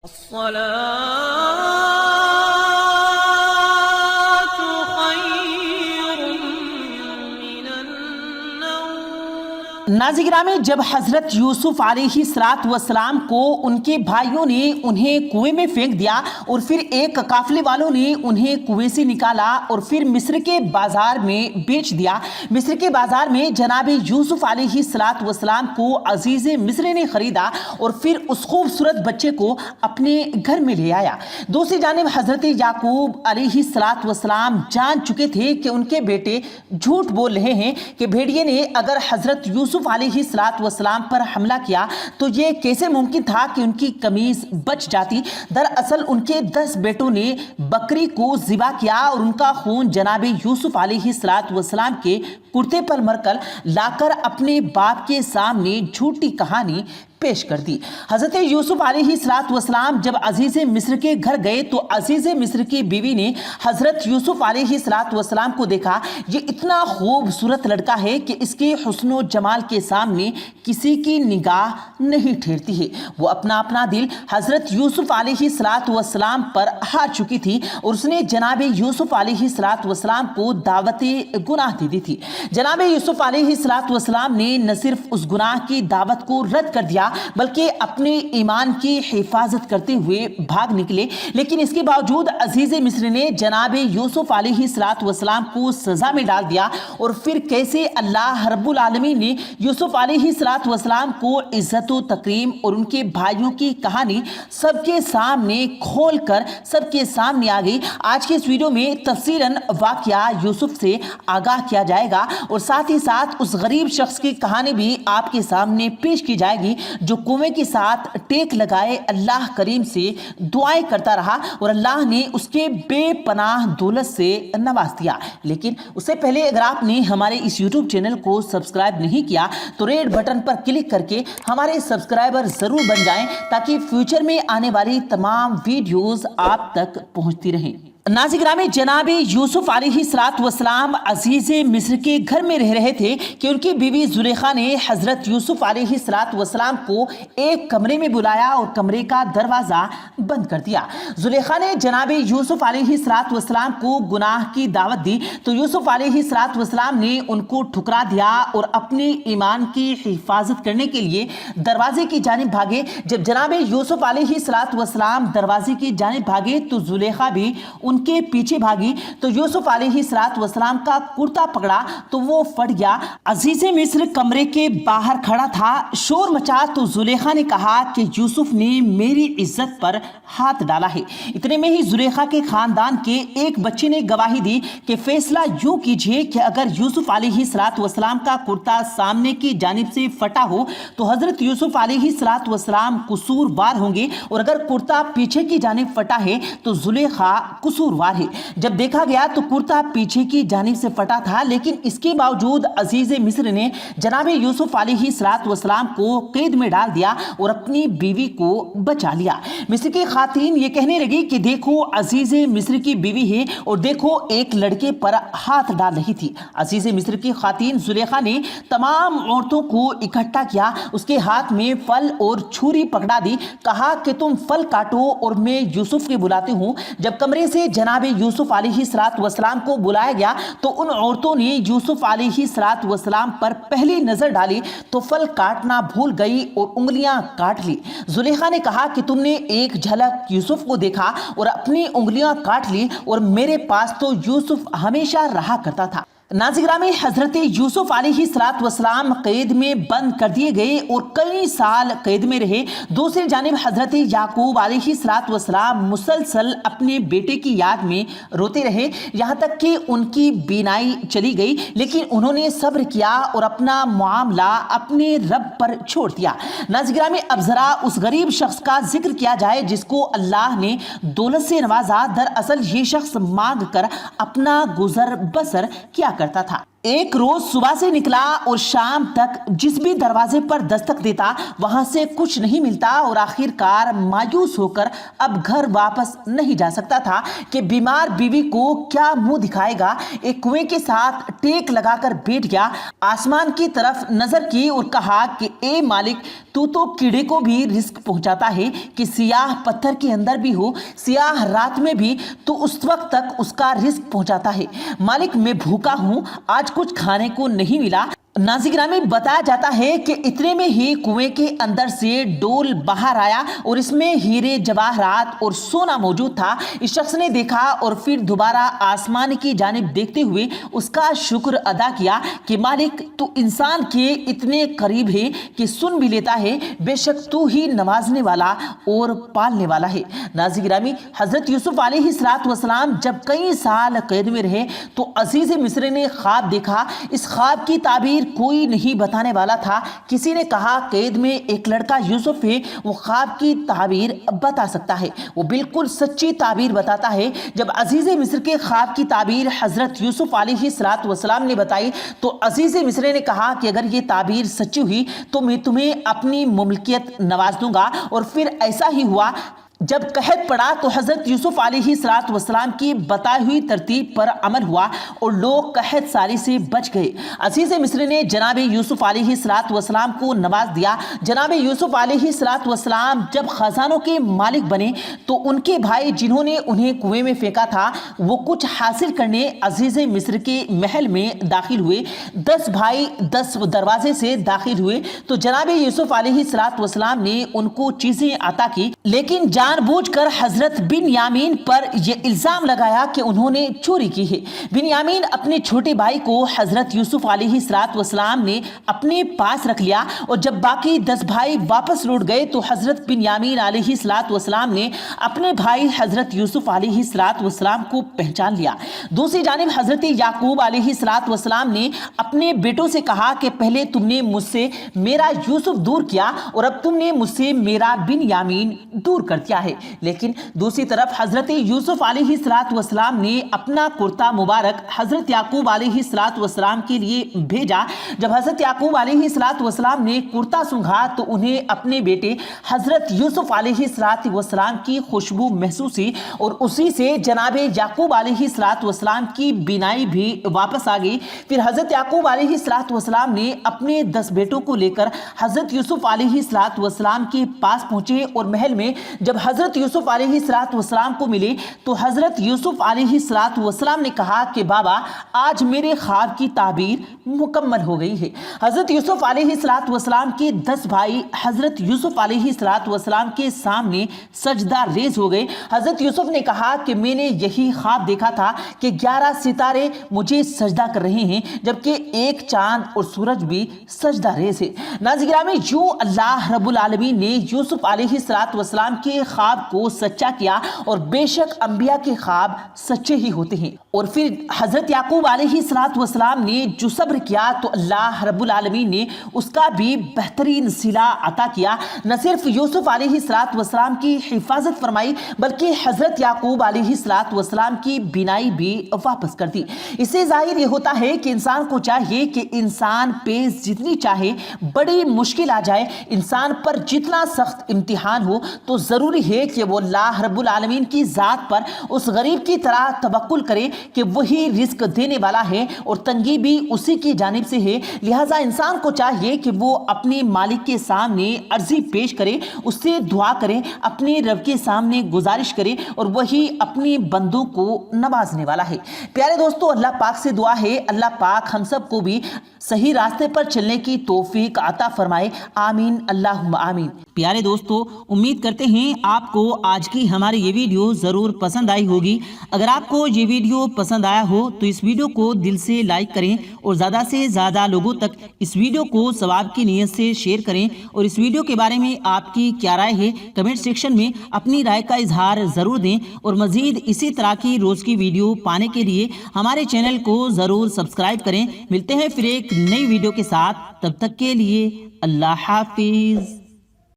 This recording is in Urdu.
الصلاة خير من النوم۔ ناظرین گرامی، جب حضرت یوسف علیہ السلام کو ان کے بھائیوں نے انہیں کنویں میں پھینک دیا اور پھر ایک قافلے والوں نے انہیں کنویں سے نکالا اور پھر مصر کے بازار میں بیچ دیا۔ مصر کے بازار میں جناب یوسف علیہ السلام کو عزیز مصر نے خریدا اور پھر اس خوبصورت بچے کو اپنے گھر میں لے آیا۔ دوسری جانب حضرت یعقوب علیہ السلام جان چکے تھے کہ ان کے بیٹے جھوٹ بول رہے ہیں کہ بھیڑیے نے اگر حضرت یوسف علیہ السلام پر حملہ کیا تو یہ کیسے ممکن تھا کہ ان کی قمیض بچ جاتی۔ دراصل ان کے 10 بیٹوں نے بکری کو ذبح کیا اور ان کا خون جناب یوسف علیہ السلام کے کرتے پر مر کر لا کر اپنے باپ کے سامنے جھوٹی کہانی پیش کر دی۔ حضرت یوسف علیہ السلام جب عزیز مصر کے گھر گئے تو عزیز مصر کی بیوی نے حضرت یوسف علیہ السلام کو دیکھا۔ یہ اتنا خوبصورت لڑکا ہے کہ اس کے حسن و جمال کے سامنے کسی کی نگاہ نہیں ٹھہرتی ہے۔ وہ اپنا دل حضرت یوسف علیہ السلام پر ہار چکی تھی اور اس نے جناب یوسف علیہ السلام کو دعوت گناہ دے دی تھی۔ جناب یوسف علیہ السلام نے نہ صرف اس گناہ کی دعوت کو رد کر دیا بلکہ اپنے ایمان کی حفاظت کرتے ہوئے بھاگ نکلے، لیکن اس کے باوجود عزیز مصر نے جناب یوسف علیہ السلام کو سزا میں ڈال دیا۔ اور پھر کیسے اللہ رب العالمین نے یوسف علیہ السلام کو عزت و تکریم اور ان کے بھائیوں کی کہانی سب کے سامنے کھول کر سب کے سامنے آ گئی۔ آج کے اس ویڈیو میں تفصیلاً واقعہ یوسف سے آگاہ کیا جائے گا اور ساتھ ہی ساتھ اس غریب شخص کی کہانی بھی آپ کے سامنے پیش کی جائے گی جو کنویں کے ساتھ ٹیک لگائے اللہ کریم سے دعائیں کرتا رہا اور اللہ نے اس کے بے پناہ دولت سے نواز دیا۔ لیکن اس سے پہلے اگر آپ نے ہمارے اس یوٹیوب چینل کو سبسکرائب نہیں کیا تو ریڈ بٹن پر کلک کر کے ہمارے سبسکرائبر ضرور بن جائیں تاکہ فیوچر میں آنے والی تمام ویڈیوز آپ تک پہنچتی رہیں۔ ناظرین گرامی، جناب یوسف علیہ السلام عزیز مصر کے گھر میں رہ رہے تھے کہ ان کی بیوی زلیخا نے حضرت یوسف علیہ السلام کو ایک کمرے میں بلایا اور کمرے کا دروازہ بند کر دیا۔ زلیخا نے جناب یوسف علیہ السلام کو گناہ کی دعوت دی تو یوسف علیہ السلام نے ان کو ٹھکرا دیا اور اپنے ایمان کی حفاظت کرنے کے لیے دروازے کی جانب بھاگے۔ جب جناب یوسف علیہ السلام دروازے کی جانب بھاگے تو زلیخا بھی ان کے پیچھے بھاگی تو یوسف علیہ السلام کا کرتا پکڑا تو وہ پھٹ گیا۔ عزیز مصر کمرے کے باہر کھڑا تھا، شور مچا تو زلیخا نے کہا کہ یوسف نے میری عزت پر ہاتھ ڈالا ہے۔ اتنے میں ہی زلیخا کے خاندان کے ایک بچے نے گواہی دی کہ فیصلہ یوں کیجئے کہ اگر یوسف علیہ السلام کا کرتا سامنے کی جانب سے پھٹا ہو تو حضرت یوسف علیہ السلام قصوروار ہوں گے اور اگر کرتا پیچھے کی جانب پھٹا ہے تو زلیخا قصوروار ہے۔ جب دیکھا گیا تو کرتا پیچھے کی جانب سے پھٹا تھا، لیکن اس کے باوجود عزیز مصر نے جناب یوسف علیہ السلام کو قید میں ڈال دیا اور اپنی بیوی کو بچا لیا۔ مصر کی خواتین یہ کہنے لگی کہ دیکھو عزیز مصر کی بیوی ہے اور دیکھو ایک لڑکے پر ہاتھ ڈال رہی تھی۔ عزیز مصر کی خواتین زلیخا نے تمام عورتوں کو اکٹھا کیا، اس کے ہاتھ میں پھل اور چھری پکڑا دی، کہا کہ تم پھل کاٹو اور میں یوسف کے بلاتی ہوں۔ جب کمرے سے جناب یوسف علیہ السلام کو بلایا گیا تو ان عورتوں نے یوسف علیہ السلام پر پہلی نظر ڈالی تو پھل کاٹنا بھول گئی اور انگلیاں کاٹ لی۔ زلیخا نے کہا کہ تم نے ایک جھلک یوسف کو دیکھا اور اپنی انگلیاں کاٹ لی اور میرے پاس تو یوسف ہمیشہ رہا کرتا تھا۔ ناظرین گرامی، حضرت یوسف علیہ السلام قید میں بند کر دیے گئے اور کئی سال قید میں رہے۔ دوسری جانب حضرت یعقوب علیہ السلام مسلسل اپنے بیٹے کی یاد میں روتے رہے، یہاں تک کہ ان کی بینائی چلی گئی، لیکن انہوں نے صبر کیا اور اپنا معاملہ اپنے رب پر چھوڑ دیا۔ ناظرین گرامی، اب ذرا اس غریب شخص کا ذکر کیا جائے جس کو اللہ نے دولت سے نوازا۔ دراصل یہ شخص مانگ کر اپنا گزر بسر کیا کرتا تھا۔ ایک روز صبح سے نکلا اور شام تک جس بھی دروازے پر دستک دیتا وہاں سے کچھ نہیں ملتا اور آخر کار مایوس ہو کر اب گھر واپس نہیں جا سکتا تھا کہ بیمار بیوی کو کیا منہ دکھائے گا۔ ایک کنویں کے ساتھ ٹیک لگا کر بیٹھ گیا، آسمان کی طرف نظر کی اور کہا کہ اے مالک، تو کیڑے کو بھی رزق پہنچاتا ہے کہ سیاہ پتھر کے اندر بھی ہو، سیاہ رات میں بھی تو اس وقت تک اس کا رزق پہنچاتا ہے۔ مالک میں بھوکا ہوں، آج کچھ کھانے کو نہیں ملا۔ ناظرین گرامی، بتایا جاتا ہے کہ اتنے میں ہی کنویں کے اندر سے ڈول باہر آیا اور اس میں ہیرے جواہرات اور سونا موجود تھا۔ اس شخص نے دیکھا اور پھر دوبارہ آسمان کی جانب دیکھتے ہوئے اس کا شکر ادا کیا کہ مالک، تو انسان کے اتنے قریب ہے کہ سن بھی لیتا ہے، بے شک تو ہی نوازنے والا اور پالنے والا ہے۔ ناظرین گرامی، حضرت یوسف علیہ السلام جب کئی سال قید میں رہے تو عزیز مصر نے خواب دیکھا۔ اس خواب کی تعبیر کوئی نہیں بتانے والا تھا۔ کسی نے کہا قید میں ایک لڑکا یوسف ہے، وہ خواب کی تعبیر بتا سکتا ہے، وہ بالکل سچی تعبیر بتاتا ہے۔ جب عزیز مصر کے خواب کی تعبیر حضرت یوسف علیہ السلام نے بتائی تو عزیز مصر نے کہا کہ اگر یہ تعبیر سچی ہوئی تو میں تمہیں اپنی مملکت نواز دوں گا، اور پھر ایسا ہی ہوا۔ جب قحط پڑا تو حضرت یوسف علیہ السلام کی بتائی ہوئی ترتیب پر عمل ہوا اور لوگ قحط ساری سے بچ گئے۔ عزیز مصر نے جناب یوسف علیہ السلام کو نواز دیا۔ جناب یوسف علیہ السلام جب خزانوں کے مالک بنے تو ان کے بھائی جنہوں نے انہیں کنویں میں پھینکا تھا وہ کچھ حاصل کرنے عزیز مصر کے محل میں داخل ہوئے۔ 10 بھائی 10 دروازے سے داخل ہوئے تو جناب یوسف علیہ السلام نے ان کو چیزیں عطا کی، لیکن جان بوجھ کر حضرت بنیامین پر یہ الزام لگایا کہ انہوں نے چوری کی ہے۔ بنیامین اپنے چھوٹے بھائی کو حضرت یوسف علیہ السلام نے اپنے پاس رکھ لیا، اور جب باقی 10 بھائی واپس لوٹ گئے تو حضرت بنیامین علیہ السلام نے اپنے بھائی حضرت یوسف علیہ السلام کو پہچان لیا۔ دوسری جانب حضرت یعقوب علیہ السلام نے اپنے بیٹوں سے کہا کہ پہلے تم نے مجھ سے میرا یوسف دور کیا اور اب تم نے مجھ سے میرا بنیامین دور کر دیا ہے۔ لیکن دوسری طرف حضرت یوسف علیہ السلام نے اپنا کرتا مبارک حضرت یعقوب علیہ السلام کے لیے بھیجا۔ جب حضرت یعقوب علیہ السلام نے کرتا سنگھا تو انہیں اپنے بیٹے حضرت یوسف علیہ السلام کی خوشبو محسوس ہوئی، اور اسی سے جناب یعقوب علیہ السلام کی بینائی بھی واپس آ گئی۔ پھر حضرت یعقوب علیہ السلام نے اپنے 10 بیٹوں کو لے کر حضرت یوسف علیہ السلام کے پاس پہنچے، اور محل میں جب حضرت یوسف علیہ السلام کو ملے تو حضرت یوسف علیہ السلام نے کہا کہ بابا، آج میرے خواب کی تعبیر مکمل ہو گئی ہے۔ حضرت یوسف علیہ السلام کے 10 بھائی حضرت یوسف علیہ السلام کے سامنے سجدہ ریز ہو گئے۔ حضرت یوسف نے کہا کہ میں نے یہی خواب دیکھا تھا کہ 11 ستارے مجھے سجدہ کر رہے ہیں، جبکہ ایک چاند اور سورج بھی سجدہ ریز ہے۔ ناظرین گرامی، جو اللہ رب العالمین نے یوسف علیہ السلام کے خواب کو سچا کیا، اور بے شک انبیاء کے خواب سچے ہی ہوتے ہیں، اور پھر حضرت یعقوب علیہ السلام نے جو صبر کیا تو اللہ رب العالمین نے اس کا بھی بہترین صلہ عطا کیا۔ نہ صرف یوسف علیہ السلام کی حفاظت فرمائی بلکہ حضرت یعقوب علیہ السلام کی بینائی بھی واپس کر دی۔ اس سے ظاہر یہ ہوتا ہے کہ انسان کو چاہیے کہ انسان پہ جتنی چاہے بڑی مشکل آ جائے، انسان پر جتنا سخت امتحان ہو، تو ضروری ہے کہ وہ اللہ رب العالمین کی ذات پر اس غریب کی طرح توکل کرے کہ وہی رزق دینے والا ہے اور تنگی بھی اسی کی جانب سے ہے۔ لہٰذا انسان کو چاہیے کہ وہ اپنے مالک کے سامنے عرضی پیش کرے، اس سے دعا کرے، اپنے رب کے سامنے گزارش کرے، اور وہی اپنے بندوں کو نوازنے والا ہے۔ پیارے دوستو، اللہ پاک سے دعا ہے اللہ پاک ہم سب کو بھی صحیح راستے پر چلنے کی توفیق عطا فرمائے، آمین اللہم آمین۔ پیارے دوستو، امید کرتے ہیں آپ کو آج کی ہماری یہ ویڈیو ضرور پسند آئی ہوگی۔ اگر آپ کو یہ ویڈیو پسند آیا ہو تو اس ویڈیو کو دل سے لائک کریں اور زیادہ سے زیادہ لوگوں تک اس ویڈیو کو ثواب کی نیت سے شیئر کریں، اور اس ویڈیو کے بارے میں آپ کی کیا رائے ہے کمنٹ سیکشن میں اپنی رائے کا اظہار ضرور دیں، اور مزید اسی طرح کی روز کی ویڈیو پانے کے لیے ہمارے چینل کو ضرور سبسکرائب کریں۔ ملتے ہیں پھر ایک نئی ویڈیو کے ساتھ، تب تک کے لیے اللہ حافظ۔